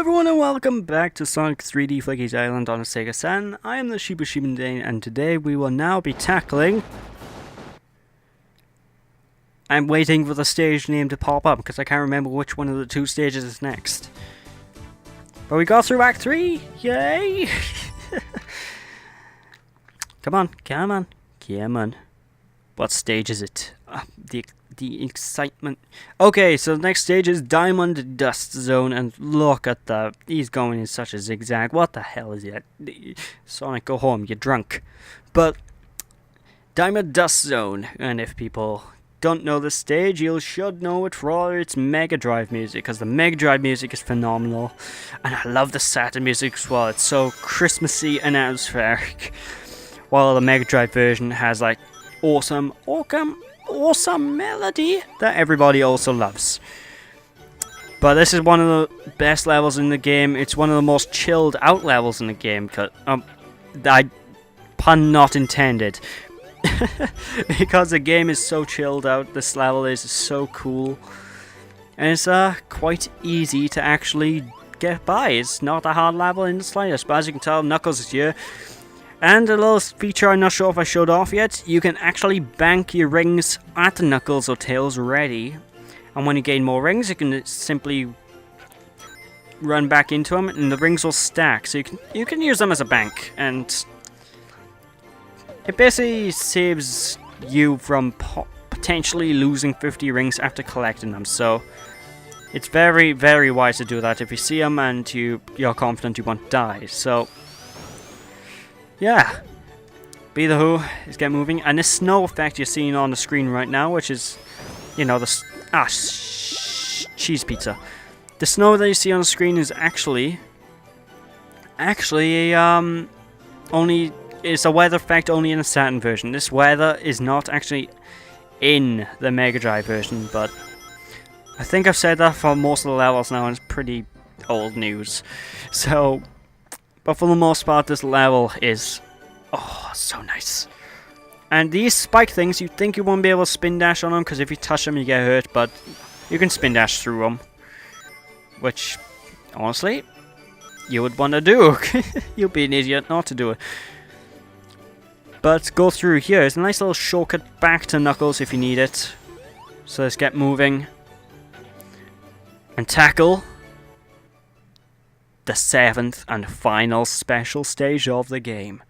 everyone and welcome back to Sonic 3D Flickies Island on a SEGA Saturn. I am the Shiba Dane and today we will now be tackling... I'm waiting for the stage name to pop up because I can't remember which one of the two stages is next. But we got through Act 3! Yay! Come on, come on, come on. What stage is it? The excitement. Okay, so the next stage is Diamond Dust Zone, and look at that. He's going in such a zigzag. What the hell is that? Sonic, go home, you're drunk. But Diamond Dust Zone, and if people don't know this stage, you should know it for all its Mega Drive music, because the Mega Drive music is phenomenal, and I love the Saturn music as well. It's so Christmassy and atmospheric, while the Mega Drive version has like awesome melody that everybody also loves. But this is one of the best levels in the game. It's one of the most chilled out levels in the game, because pun not intended. Because the game is so chilled out, this level is so cool, and it's quite easy to actually get by. It's not a hard level in the slightest, but as you can tell, Knuckles is here. And a little feature I'm not sure if I showed off yet, you can actually bank your rings at the Knuckles or Tails ready, and when you gain more rings you can simply run back into them and the rings will stack, so you can use them as a bank, and it basically saves you from potentially losing 50 rings after collecting them. So it's very, very wise to do that if you see them and you're confident you won't die. So yeah, be the who is get moving, and this snow effect you're seeing on the screen right now, which is, you know, the cheese pizza. The snow that you see on the screen is actually only. It's a weather effect only in the Saturn version. This weather is not actually in the Mega Drive version, but I think I've said that for most of the levels now, and it's pretty old news. So, but for the most part, this level is, oh, so nice. And these spike things, you think you won't be able to spin dash on them, because if you touch them you get hurt, but you can spin dash through them. Which, honestly, you would want to do. You'd be an idiot not to do it. But go through here. It's a nice little shortcut back to Knuckles if you need it. So let's get moving. And tackle the 7th and final special stage of the game.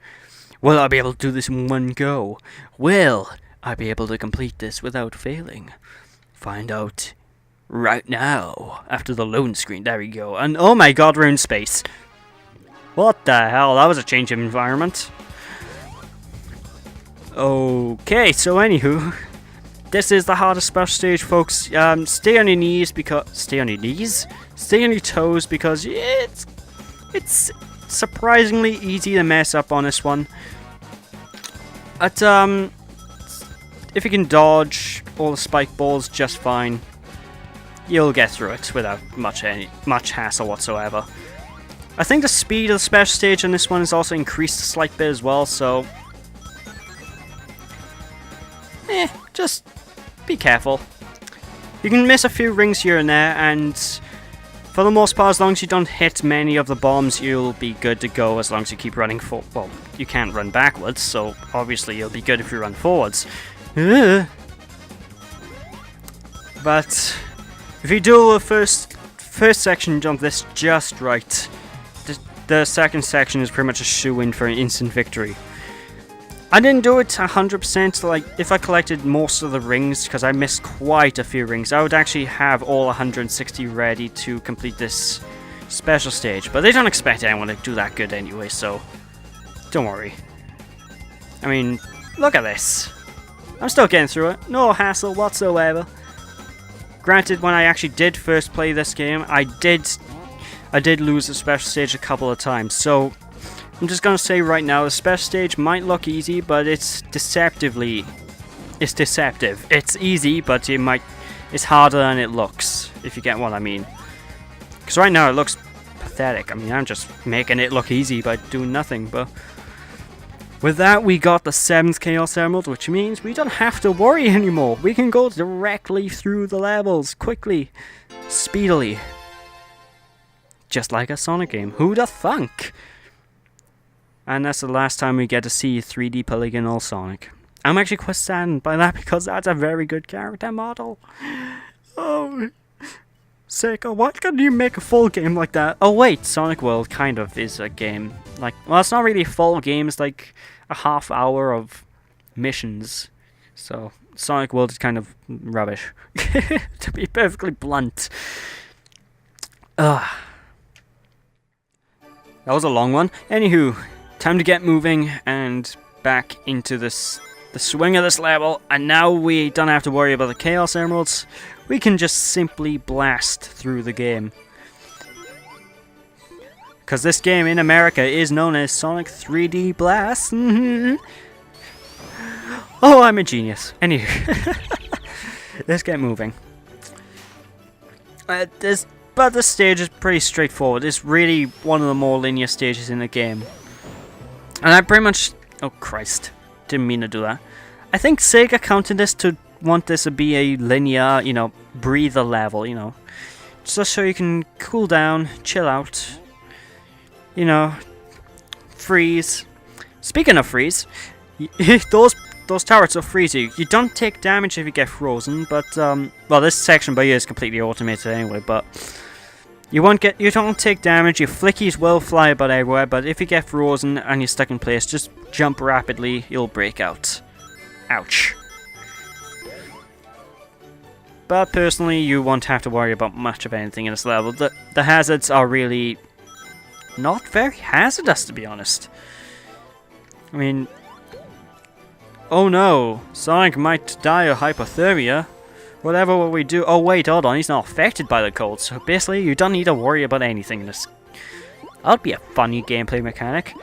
Will I be able to do this in one go? Will I be able to complete this without failing? Find out right now after the load screen. There we go. And oh my god, we're in space. What the hell? That was a change of environment. Okay, so anywho, this is the hardest special stage, folks. Stay on your knees because stay on your toes because it's surprisingly easy to mess up on this one. But if you can dodge all the spike balls just fine, you'll get through it without much hassle whatsoever. I think the speed of the special stage on this one is also increased a slight bit as well, so just be careful. You can miss a few rings here and there, and for the most part, as long as you don't hit many of the bombs, you'll be good to go as long as you keep running forward. Well, you can't run backwards, so obviously you'll be good if you run forwards. But if you do the first section jump this just right, the second section is pretty much a shoo-in for an instant victory. I didn't do it 100%, like, if I collected most of the rings, because I missed quite a few rings, I would actually have all 160 ready to complete this special stage. But they don't expect anyone to do that good anyway, so don't worry. I mean, look at this. I'm still getting through it, no hassle whatsoever. Granted, when I actually did first play this game, I did lose the special stage a couple of times, so I'm just gonna say right now, the special stage might look easy, but it's deceptive. It's easy, but it's harder than it looks, if you get what I mean. Because right now it looks pathetic. I mean, I'm just making it look easy by doing nothing, but with that, we got the 7th Chaos Emerald, which means we don't have to worry anymore. We can go directly through the levels, quickly, speedily. just like a Sonic game. Who'da thunk? And that's the last time we get to see 3D polygonal Sonic. I'm actually quite saddened by that because that's a very good character model. Oh, SEGA, why can't you make a full game like that? Oh wait, Sonic World kind of is a game. Like, well, it's not really a full game, it's like a half hour of missions. So, Sonic World is kind of rubbish, to be perfectly blunt. Ugh. That was a long one. Anywho, time to get moving and back into the swing of this level. And now we don't have to worry about the Chaos Emeralds. We can just simply blast through the game. Because this game in America is known as Sonic 3D Blast. Oh, I'm a genius. Anyway, let's get moving. But this stage is pretty straightforward. It's really one of the more linear stages in the game. And I pretty much... Oh, Christ. Didn't mean to do that. I think SEGA counted this to want this to be a linear, you know, breather level, you know. Just so you can cool down, chill out, you know, freeze. Speaking of freeze, those turrets will freeze you. You don't take damage if you get frozen, but, well, this section by you is completely automated anyway, but you don't take damage. Your flickies will fly about everywhere, but if you get frozen and you're stuck in place, just jump rapidly, you'll break out. Ouch. But personally, you won't have to worry about much of anything in this level. The hazards are really not very hazardous, to be honest. I mean, oh no, Sonic might die of hypothermia. Whatever will we do? Oh wait, hold on, he's not affected by the cold, so basically you don't need to worry about anything in this. That'd be a funny gameplay mechanic.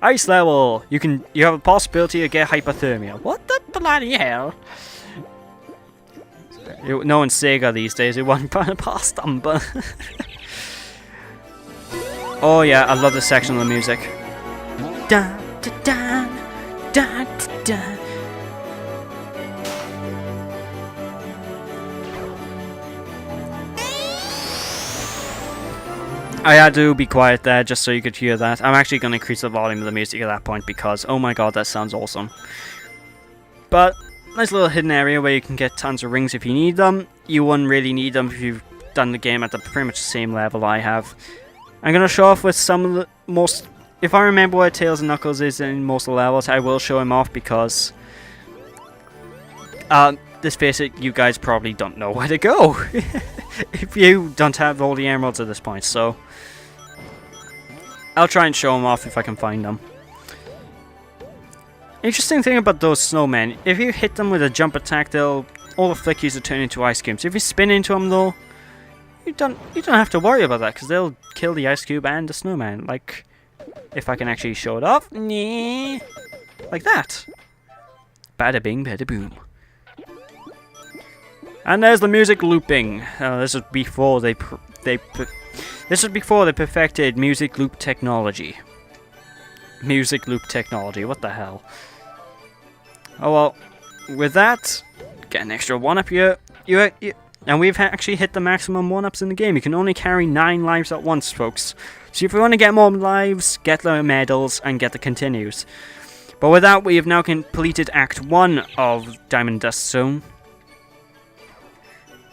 Ice level! You have a possibility to get hypothermia. What the bloody hell? No one's SEGA these days, it wasn't past them, but... Oh yeah, I love this section of the music. Da da da da da da. I had to be quiet there just so you could hear that. I'm actually going to increase the volume of the music at that point because, oh my god, that sounds awesome. But, nice little hidden area where you can get tons of rings if you need them. You wouldn't really need them if you've done the game at pretty much the same level I have. I'm going to show off with some of the most... If I remember where Tails and Knuckles is in most of the levels, I will show him off because... let's face it, you guys probably don't know where to go. If you don't have all the emeralds at this point, so... I'll try and show them off if I can find them. Interesting thing about those snowmen, if you hit them with a jump attack, all the flickies will turn into ice cubes. If you spin into them though, you don't have to worry about that, because they'll kill the ice cube and the snowman. Like, if I can actually show it off, like that. Bada bing, bada boom. And there's the music looping. This was before they perfected music loop technology. Music loop technology, what the hell? Oh well, with that, get an extra 1-up here. And we've actually hit the maximum 1-ups in the game. You can only carry 9 lives at once, folks. So if you want to get more lives, get the medals and get the continues. But with that, we have now completed Act 1 of Diamond Dust Zone.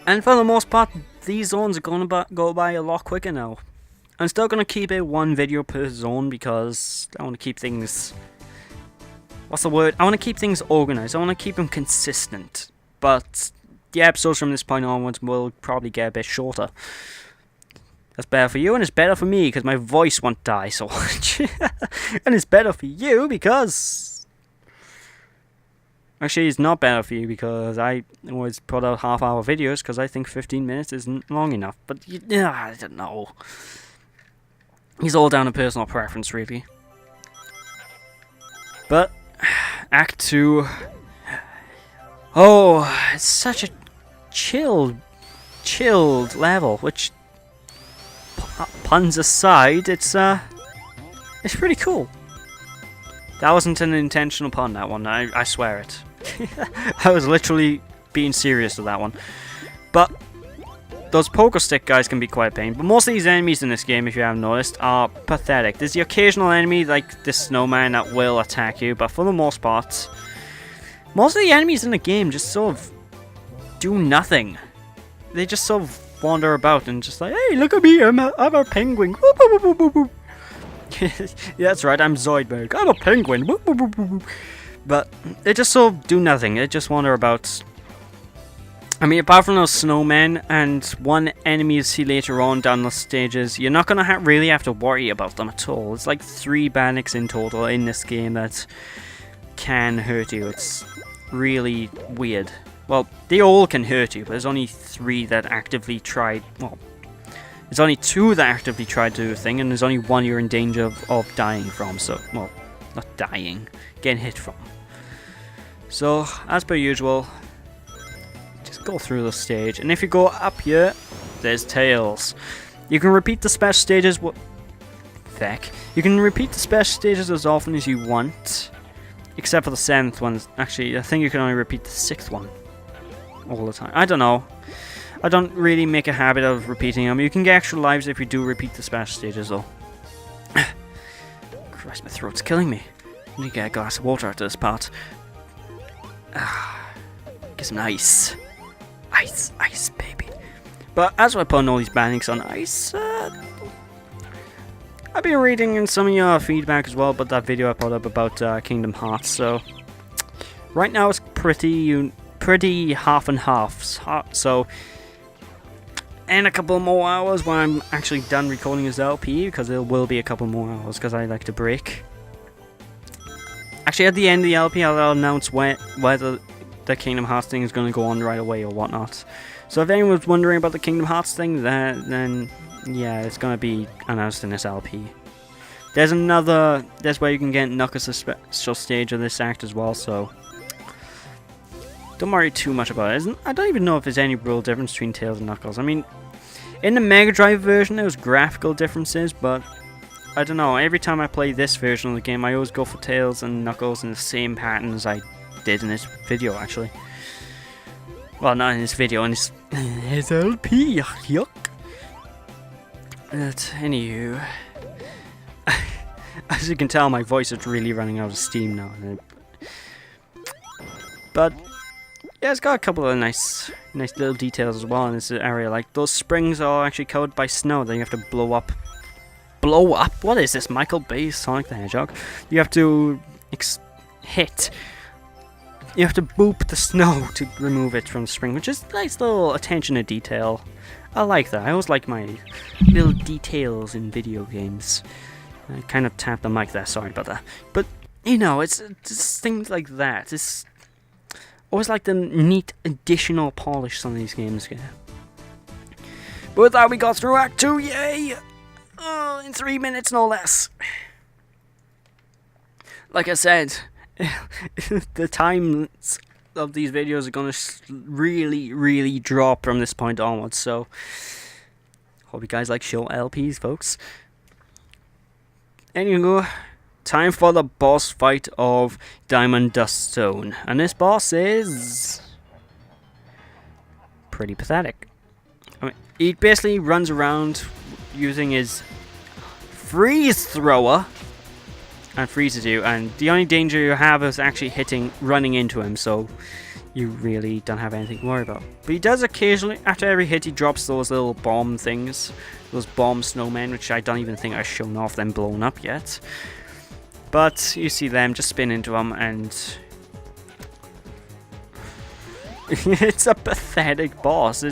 And for the most part, these zones are going to go by a lot quicker now. I'm still going to keep it 1 video per zone because I want to keep things... What's the word? I want to keep things organized. I want to keep them consistent. But the episodes from this point onwards will probably get a bit shorter. That's better for you and it's better for me because my voice won't die so much. And it's better for you because... Actually, it's not better for you because I always put out half-hour videos because I think 15 minutes isn't long enough. But, yeah, I don't know. It's all down to personal preference, really. But, Act 2... Oh, it's such a chilled level, which, puns aside, it's pretty cool. That wasn't an intentional pun, that one, I swear it. I was literally being serious with that one. But those poker stick guys can be quite a pain, but most of these enemies in this game, if you haven't noticed, are pathetic. There's the occasional enemy like this snowman that will attack you, but for the most part, most of the enemies in the game just sort of do nothing. They just sort of wander about and just like, hey, look at me, I'm a penguin. Yeah, that's right, I'm Zoidberg. I'm a penguin. But they just sort of do nothing. They just wander about. I mean, apart from those snowmen and one enemy you see later on down the stages, you're not going to really have to worry about them at all. It's like 3 bandits in total in this game that can hurt you. It's really weird. Well, they all can hurt you, but there's only 3 that actively tried. Well, there's only 2 that actively tried to do a thing, and there's only 1 you're in danger of dying from. So, well, not dying, getting hit from. So, as per usual, just go through the stage, and if you go up here, there's Tails. You can repeat the special stages. You can repeat the special stages as often as you want, except for the 7th one. Actually, I think you can only repeat the 6th one all the time. I don't know. I don't really make a habit of repeating them. You can get extra lives if you do repeat the special stages, though. Christ, my throat's killing me. I need to get a glass of water after this part. Get some ice. Ice, baby. But as we're putting all these bandits on ice, I've been reading in some of your feedback as well about that video I put up about Kingdom Hearts, so right now it's pretty half and half. So in a couple more hours when I'm actually done recording this LP, because there will be a couple more hours because I like to break. Actually, at the end of the LP, I'll announce whether the Kingdom Hearts thing is going to go on right away or whatnot. So if anyone was wondering about the Kingdom Hearts thing, then yeah, it's going to be announced in this LP. There's where you can get Knuckles' special stage of this act as well, so don't worry too much about it. I don't even know if there's any real difference between Tails and Knuckles. I mean, in the Mega Drive version there was graphical differences, but I don't know, every time I play this version of the game I always go for Tails and Knuckles in the same pattern as I did in this video, actually. Well, not in this video, in his LP, yuck. But anywho, as you can tell, my voice is really running out of steam now. But yeah, it's got a couple of nice little details as well in this area. Like those springs are actually covered by snow that you have to blow up. Blow up? What is this? Michael Bay's Sonic the Hedgehog? You have to hit. You have to boop the snow to remove it from the spring, which is a nice little attention to detail. I like that. I always like my little details in video games. I kind of tapped the mic there, sorry about that. But, you know, it's just things like that. It's always like the neat additional polish some of these games get. But with that, we got through Act 2, yay! Oh, in 3 minutes, no less. Like I said, the times of these videos are going to really drop from this point onwards, so hope you guys like short LPs, folks. Anyway, time for the boss fight of Diamond Dust Zone, and this boss is pretty pathetic. I mean, he basically runs around using his freeze thrower and freezes you, and the only danger you have is actually running into him, so you really don't have anything to worry about. But he does occasionally, after every hit, he drops those little bomb things, those bomb snowmen, which I don't even think I've shown off them blown up yet. But you see them, just spin into them, and it's a pathetic boss.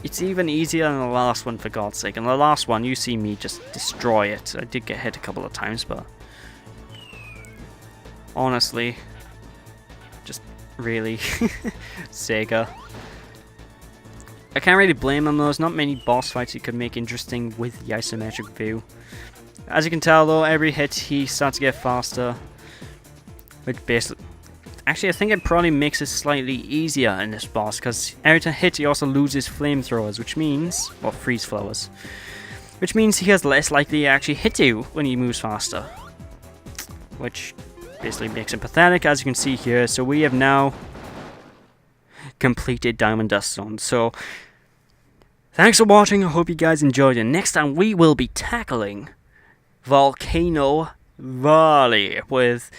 It's even easier than the last one, for God's sake. And the last one, you see me just destroy it. I did get hit a couple of times, but honestly, just really, Sega. I can't really blame them though. There's not many boss fights you could make interesting with the isometric view. As you can tell though, every hit he starts to get faster, which basically, actually I think it probably makes it slightly easier in this boss, because every time hit he also loses flamethrowers, which means, well, freeze flowers, which means he has less likely to actually hit you when he moves faster, which basically makes him pathetic, as you can see here. So we have now completed Diamond Dust Zone. So Thanks for watching, I hope you guys enjoyed it. Next time we will be tackling Volcano Valley with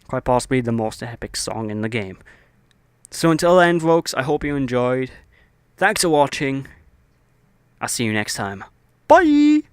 quite possibly the most epic song in the game. So until then, folks, I hope you enjoyed. Thanks for watching. I'll see you next time. Bye!